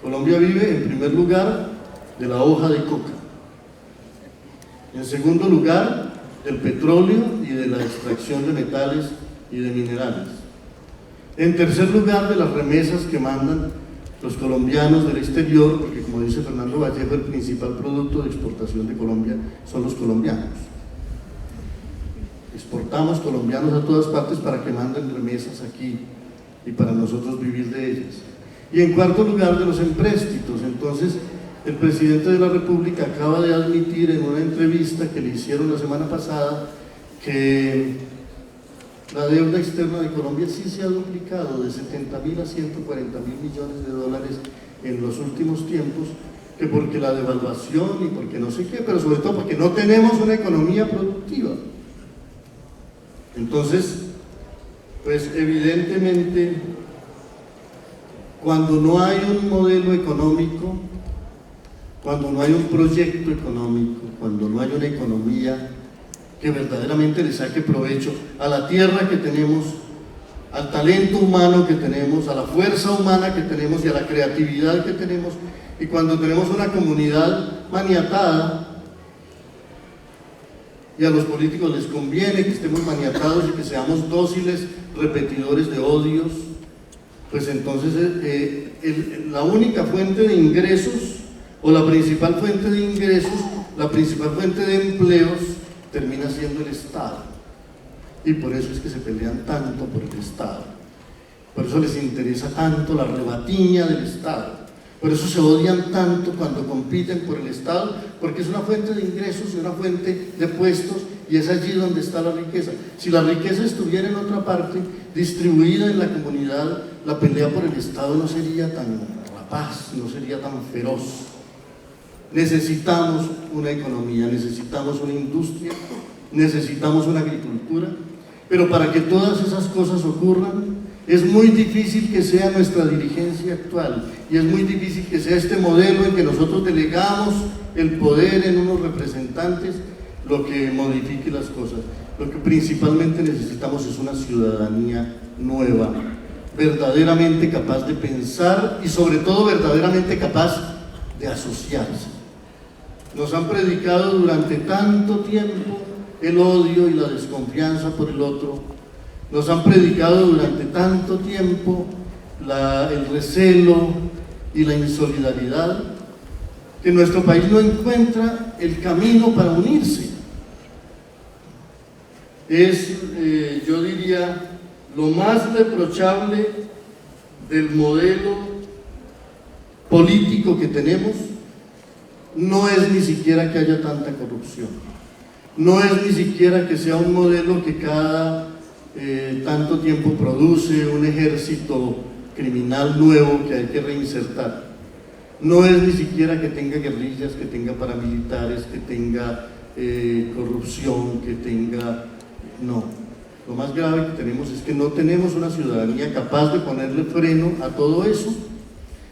Colombia vive, en primer lugar, de la hoja de coca, en segundo lugar, del petróleo y de la extracción de metales y de minerales, en tercer lugar, de las remesas que mandan los colombianos del exterior, porque como dice Fernando Vallejo, el principal producto de exportación de Colombia son los colombianos. Exportamos colombianos a todas partes para que manden remesas aquí y para nosotros vivir de ellas. Y en cuarto lugar, de los empréstitos. Entonces, el presidente de la República acaba de admitir en una entrevista que le hicieron la semana pasada que la deuda externa de Colombia sí se ha duplicado de 70.000 a 140.000 millones de dólares en los últimos tiempos, que porque la devaluación y porque no sé qué, pero sobre todo porque no tenemos una economía productiva. Entonces, pues evidentemente, cuando no hay un modelo económico, cuando no hay un proyecto económico, cuando no hay una economía que verdaderamente le saque provecho a la tierra que tenemos, al talento humano que tenemos, a la fuerza humana que tenemos y a la creatividad que tenemos, y cuando tenemos una comunidad maniatada, y a los políticos les conviene que estemos maniatados y que seamos dóciles repetidores de odios, pues entonces la única fuente de ingresos, o la principal fuente de ingresos, la principal fuente de empleos, termina siendo el Estado. Y por eso es que se pelean tanto por el Estado, por eso les interesa tanto la rebatiña del Estado, por eso se odian tanto cuando compiten por el Estado, porque es una fuente de ingresos y una fuente de puestos, y es allí donde está la riqueza. Si la riqueza estuviera en otra parte, distribuida en la comunidad, la pelea por el Estado no sería tan la paz no sería tan feroz. Necesitamos una economía, necesitamos una industria, necesitamos una agricultura, pero para que todas esas cosas ocurran, es muy difícil que sea nuestra dirigencia actual y es muy difícil que sea este modelo en que nosotros delegamos el poder en unos representantes lo que modifique las cosas. Lo que principalmente necesitamos es una ciudadanía nueva, verdaderamente capaz de pensar y sobre todo verdaderamente capaz de asociarse. Nos han predicado durante tanto tiempo el odio y la desconfianza por el otro. Nos han predicado durante tanto tiempo el recelo y la insolidaridad, que nuestro país no encuentra el camino para unirse. Es, yo diría, lo más reprochable del modelo político que tenemos. No es ni siquiera que haya tanta corrupción, no es ni siquiera que sea un modelo que cada tanto tiempo produce un ejército criminal nuevo que hay que reinsertar. No es ni siquiera que tenga guerrillas, que tenga paramilitares, que tenga corrupción, que tenga... No, lo más grave que tenemos es que no tenemos una ciudadanía capaz de ponerle freno a todo eso,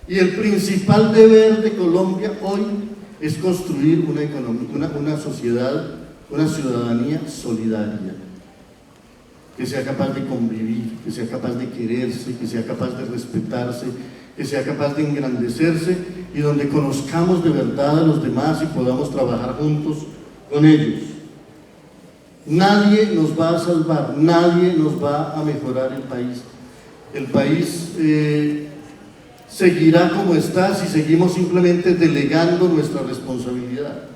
y el principal deber de Colombia hoy es construir una economía, una sociedad, una ciudadanía solidaria, que sea capaz de convivir, que sea capaz de quererse, que sea capaz de respetarse, que sea capaz de engrandecerse y donde conozcamos de verdad a los demás y podamos trabajar juntos con ellos. Nadie nos va a salvar, nadie nos va a mejorar el país. El país seguirá como está si seguimos simplemente delegando nuestra responsabilidad.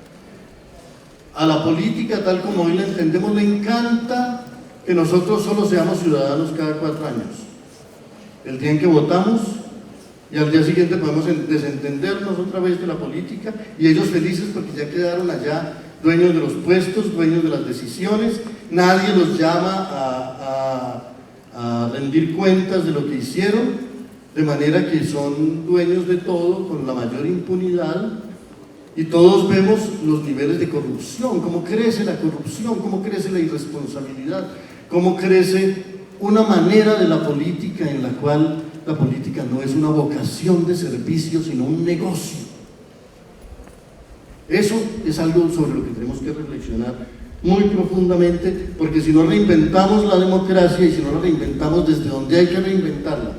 A la política, tal como hoy la entendemos, le encanta que nosotros solo seamos ciudadanos cada 4 años. El día en que votamos y al día siguiente podemos desentendernos otra vez de la política y ellos felices porque ya quedaron allá dueños de los puestos, dueños de las decisiones, nadie los llama a rendir cuentas de lo que hicieron, de manera que son dueños de todo con la mayor impunidad. Y todos vemos los niveles de corrupción, cómo crece la corrupción, cómo crece la irresponsabilidad, cómo crece una manera de la política en la cual la política no es una vocación de servicio, sino un negocio. Eso es algo sobre lo que tenemos que reflexionar muy profundamente, porque si no reinventamos la democracia y si no la reinventamos desde donde hay que reinventarla,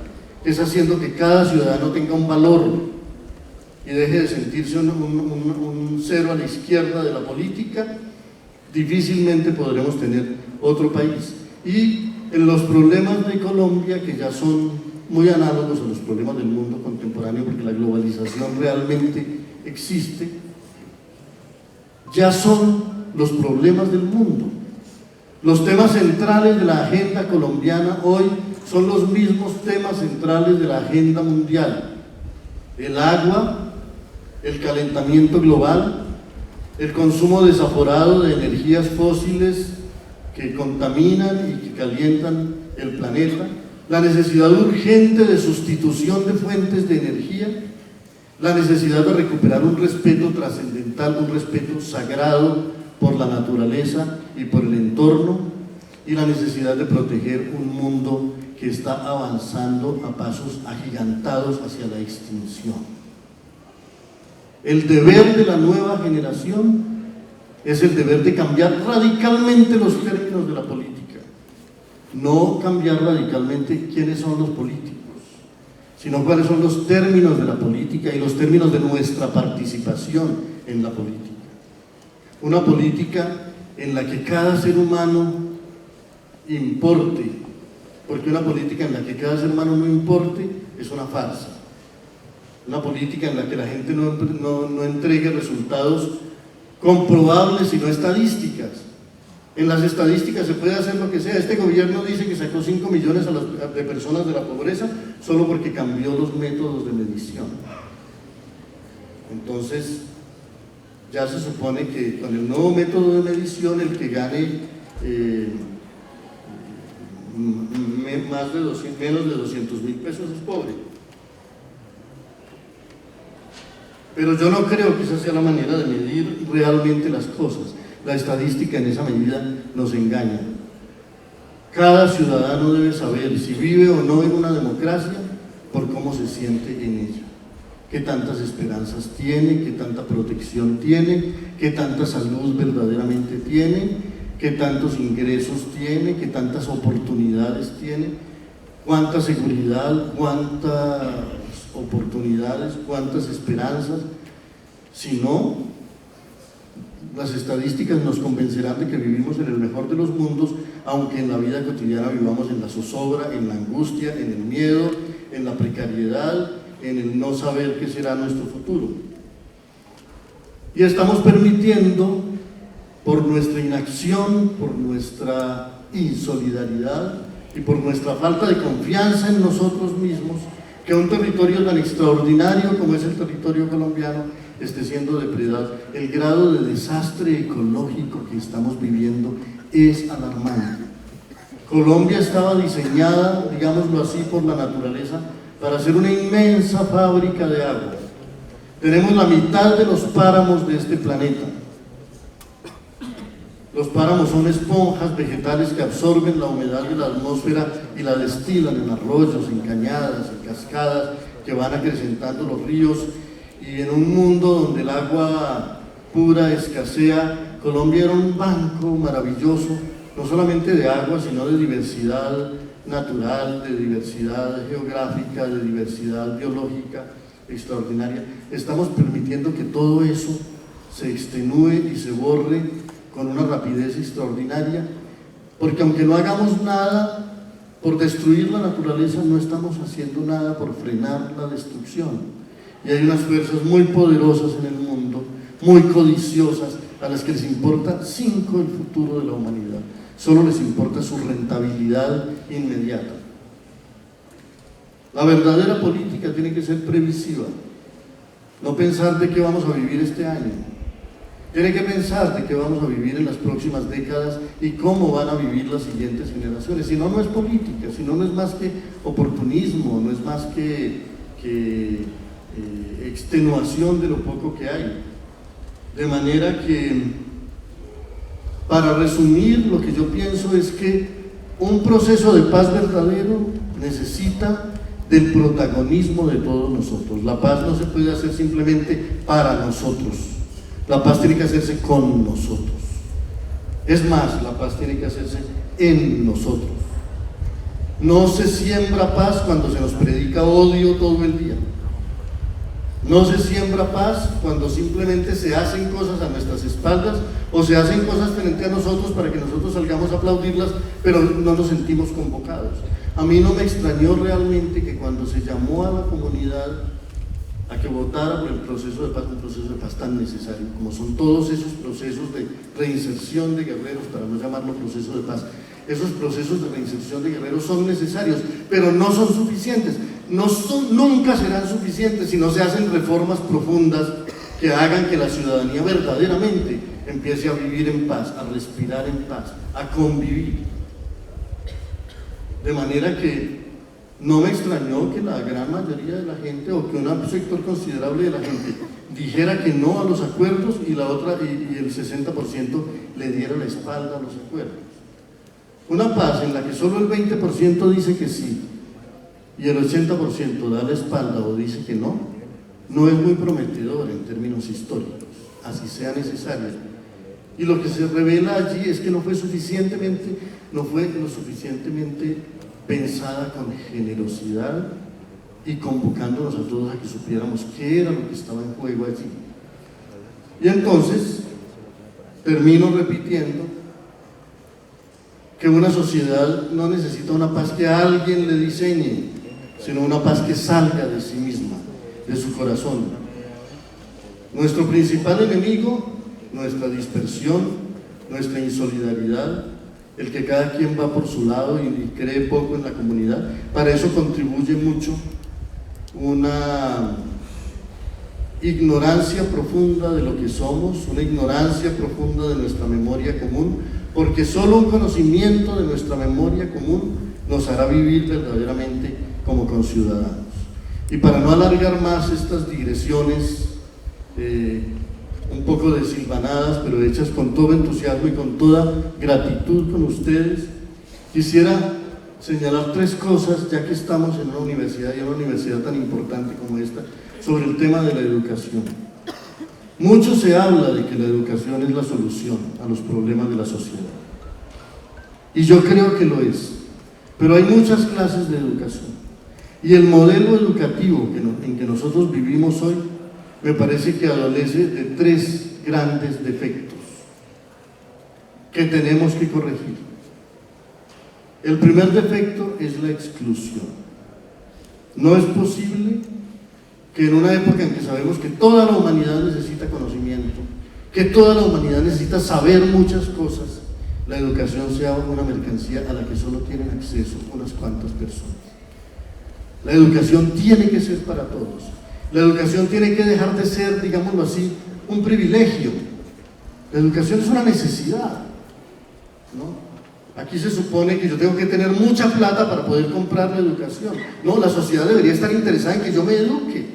es haciendo que cada ciudadano tenga un valor y deje de sentirse un cero a la izquierda de la política, difícilmente podremos tener otro país. Y en los problemas de Colombia, que ya son muy análogos a los problemas del mundo contemporáneo, porque la globalización realmente existe, ya son los problemas del mundo. Los temas centrales de la agenda colombiana hoy son los mismos temas centrales de la agenda mundial: el agua, el calentamiento global, el consumo desaforado de energías fósiles que contaminan y que calientan el planeta, la necesidad urgente de sustitución de fuentes de energía, la necesidad de recuperar un respeto trascendental, un respeto sagrado por la naturaleza y por el entorno, y la necesidad de proteger un mundo que está avanzando a pasos agigantados hacia la extinción. El deber de la nueva generación es el deber de cambiar radicalmente los términos de la política, no cambiar radicalmente quiénes son los políticos, sino cuáles son los términos de la política y los términos de nuestra participación en la política. Una política en la que cada ser humano importe, porque una política en la que cada ser humano no importe es una farsa. Una política en la que la gente no entregue resultados comprobables, sino estadísticas. En las estadísticas se puede hacer lo que sea. Este gobierno dice que sacó 5 millones de personas de la pobreza solo porque cambió los métodos de medición. Entonces, ya se supone que con el nuevo método de medición el que gane menos de 200.000 pesos es pobre. Pero yo no creo que esa sea la manera de medir realmente las cosas. La estadística en esa medida nos engaña. Cada ciudadano debe saber si vive o no en una democracia por cómo se siente en ella. Qué tantas esperanzas tiene, qué tanta protección tiene, qué tanta salud verdaderamente tiene, qué tantos ingresos tiene, qué tantas oportunidades tiene, cuánta seguridad, cuántas oportunidades, cuántas esperanzas. Si no, las estadísticas nos convencerán de que vivimos en el mejor de los mundos, aunque en la vida cotidiana vivamos en la zozobra, en la angustia, en el miedo, en la precariedad, en el no saber qué será nuestro futuro. Y estamos permitiendo, por nuestra inacción, por nuestra insolidaridad y por nuestra falta de confianza en nosotros mismos, que un territorio tan extraordinario como es el territorio colombiano esté siendo depredado. El grado de desastre ecológico que estamos viviendo es alarmante. Colombia estaba diseñada, digámoslo así, por la naturaleza para ser una inmensa fábrica de agua. Tenemos la mitad de los páramos de este planeta. Los páramos son esponjas vegetales que absorben la humedad de la atmósfera y la destilan en arroyos, en cañadas, en cascadas, que van acrecentando los ríos. Y en un mundo donde el agua pura escasea, Colombia era un banco maravilloso, no solamente de agua, sino de diversidad natural, de diversidad geográfica, de diversidad biológica extraordinaria. Estamos permitiendo que todo eso se extenúe y se borre con una rapidez extraordinaria, porque aunque no hagamos nada por destruir la naturaleza, no estamos haciendo nada por frenar la destrucción. Y hay unas fuerzas muy poderosas en el mundo, muy codiciosas, a las que les importa 5 el futuro de la humanidad. Solo les importa su rentabilidad inmediata. La verdadera política tiene que ser previsiva, no pensar de qué vamos a vivir este año. Tiene que pensar de qué vamos a vivir en las próximas décadas y cómo van a vivir las siguientes generaciones. Si no, no es política, si no, no es más que oportunismo, no es más que extenuación de lo poco que hay. De manera que, para resumir, lo que yo pienso es que un proceso de paz verdadero necesita del protagonismo de todos nosotros. La paz no se puede hacer simplemente para nosotros, la paz tiene que hacerse con nosotros. Es más, la paz tiene que hacerse en nosotros. No se siembra paz cuando se nos predica odio todo el día. No se siembra paz cuando simplemente se hacen cosas a nuestras espaldas o se hacen cosas frente a nosotros para que nosotros salgamos a aplaudirlas, pero no nos sentimos convocados. A mí no me extrañó realmente que cuando se llamó a la comunidad a que votara por el proceso de paz, un proceso de paz tan necesario, como son todos esos procesos de reinserción de guerreros, para no llamarlo proceso de paz. Esos procesos de reinserción de guerreros son necesarios, pero no son suficientes. Nunca serán suficientes si no se hacen reformas profundas que hagan que la ciudadanía verdaderamente empiece a vivir en paz, a respirar en paz, a convivir. De manera que no me extrañó que la gran mayoría de la gente, o que un sector considerable de la gente, dijera que no a los acuerdos y el 60% le diera la espalda a los acuerdos. Una paz en la que solo el 20% dice que sí y el 80% da la espalda o dice que no, no es muy prometedor en términos históricos, así sea necesario. Y lo que se revela allí es que no fue lo suficientemente pensada con generosidad y convocándonos a todos a que supiéramos qué era lo que estaba en juego allí. Y entonces termino repitiendo que una sociedad no necesita una paz que alguien le diseñe, sino una paz que salga de sí misma, de su corazón. Nuestro principal enemigo, nuestra dispersión, nuestra insolidaridad, el que cada quien va por su lado y cree poco en la comunidad. Para eso contribuye mucho una ignorancia profunda de lo que somos, una ignorancia profunda de nuestra memoria común, porque solo un conocimiento de nuestra memoria común nos hará vivir verdaderamente como conciudadanos. Y para no alargar más estas digresiones un poco desilvanadas, pero hechas con todo entusiasmo y con toda gratitud con ustedes. Quisiera señalar 3 cosas, ya que estamos en una universidad, y en una universidad tan importante como esta, sobre el tema de la educación. Mucho se habla de que la educación es la solución a los problemas de la sociedad, y yo creo que lo es, pero hay muchas clases de educación, y el modelo educativo en que nosotros vivimos hoy me parece que adolece de 3 grandes defectos que tenemos que corregir. El primer defecto es la exclusión. No es posible que en una época en que sabemos que toda la humanidad necesita conocimiento, que toda la humanidad necesita saber muchas cosas, la educación sea una mercancía a la que solo tienen acceso unas cuantas personas. La educación tiene que ser para todos. La educación tiene que dejar de ser, digámoslo así, un privilegio. La educación es una necesidad, ¿no? Aquí se supone que yo tengo que tener mucha plata para poder comprar la educación. No, la sociedad debería estar interesada en que yo me eduque,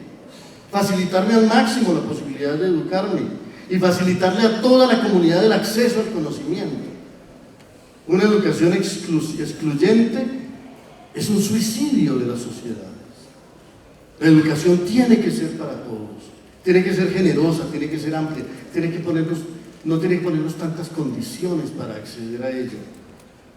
facilitarme al máximo la posibilidad de educarme y facilitarle a toda la comunidad el acceso al conocimiento. Una educación excluyente es un suicidio de las sociedades. La educación tiene que ser para todos, tiene que ser generosa, tiene que ser amplia, no tiene que ponernos tantas condiciones para acceder a ella,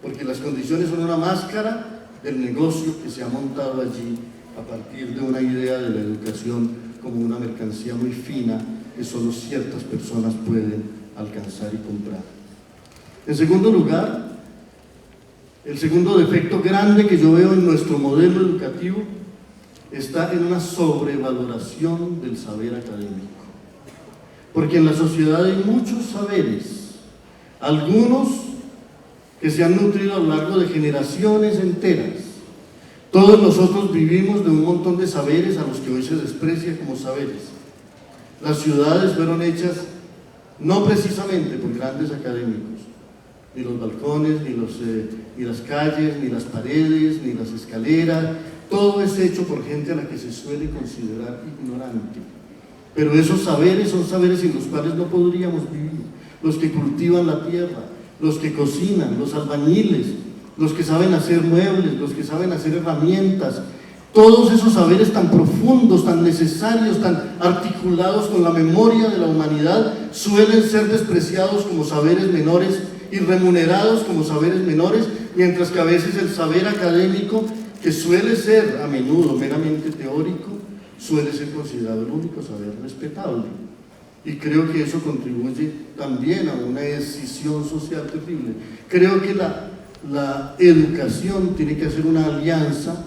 porque las condiciones son una máscara del negocio que se ha montado allí a partir de una idea de la educación como una mercancía muy fina que solo ciertas personas pueden alcanzar y comprar. En segundo lugar, el segundo defecto grande que yo veo en nuestro modelo educativo está en una sobrevaloración del saber académico, porque en la sociedad hay muchos saberes, algunos que se han nutrido a lo largo de generaciones enteras. Todos nosotros vivimos de un montón de saberes a los que hoy se desprecia como saberes. Las ciudades fueron hechas no precisamente por grandes académicos, ni los balcones, ni las calles, ni las paredes, ni las escaleras, todo es hecho por gente a la que se suele considerar ignorante. Pero esos saberes son saberes sin los cuales no podríamos vivir. Los que cultivan la tierra, los que cocinan, los albañiles, los que saben hacer muebles, los que saben hacer herramientas, todos esos saberes tan profundos, tan necesarios, tan articulados con la memoria de la humanidad, suelen ser despreciados como saberes menores y remunerados como saberes menores, mientras que a veces el saber académico, que suele ser a menudo meramente teórico, suele ser considerado el único saber respetable. Y creo que eso contribuye también a una escisión social terrible. Creo que la educación tiene que hacer una alianza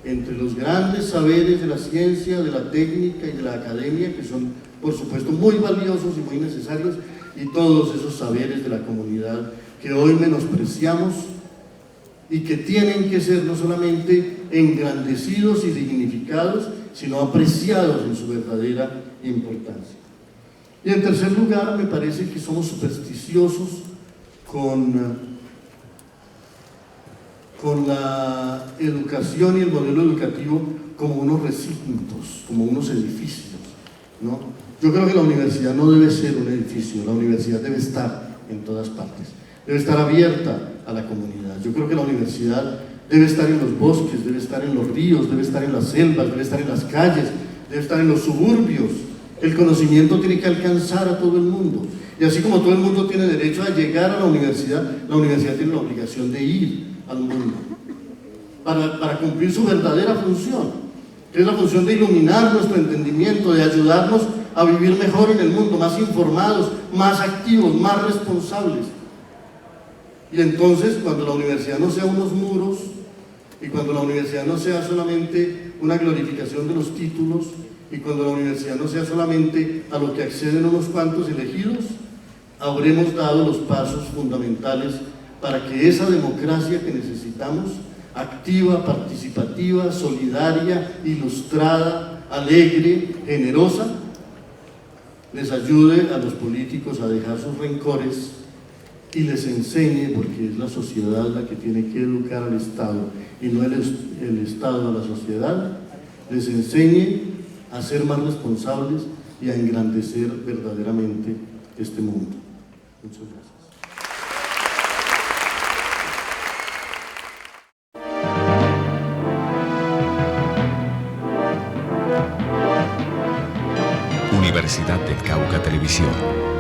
entre los grandes saberes de la ciencia, de la técnica y de la academia, que son por supuesto muy valiosos y muy necesarios, y todos esos saberes de la comunidad que hoy menospreciamos y que tienen que ser no solamente engrandecidos y dignificados, sino apreciados en su verdadera importancia. Y en tercer lugar, me parece que somos supersticiosos con la educación y el modelo educativo como unos recintos, como unos edificios, ¿no? Yo creo que la universidad no debe ser un edificio, la universidad debe estar en todas partes, debe estar abierta a la comunidad. Yo creo que la universidad debe estar en los bosques, debe estar en los ríos, debe estar en las selvas, debe estar en las calles, debe estar en los suburbios. El conocimiento tiene que alcanzar a todo el mundo. Y así como todo el mundo tiene derecho a llegar a la universidad tiene la obligación de ir al mundo para cumplir su verdadera función, que es la función de iluminar nuestro entendimiento, de ayudarnos a vivir mejor en el mundo, más informados, más activos, más responsables. Y entonces, cuando la universidad no sea unos muros, y cuando la universidad no sea solamente una glorificación de los títulos, y cuando la universidad no sea solamente a lo que acceden unos cuantos elegidos, habremos dado los pasos fundamentales para que esa democracia que necesitamos, activa, participativa, solidaria, ilustrada, alegre, generosa, les ayude a los políticos a dejar sus rencores y les enseñe, porque es la sociedad la que tiene que educar al Estado y no el Estado a la sociedad, les enseñe a ser más responsables y a engrandecer verdaderamente este mundo. Muchas gracias. Universidad del Cauca Televisión.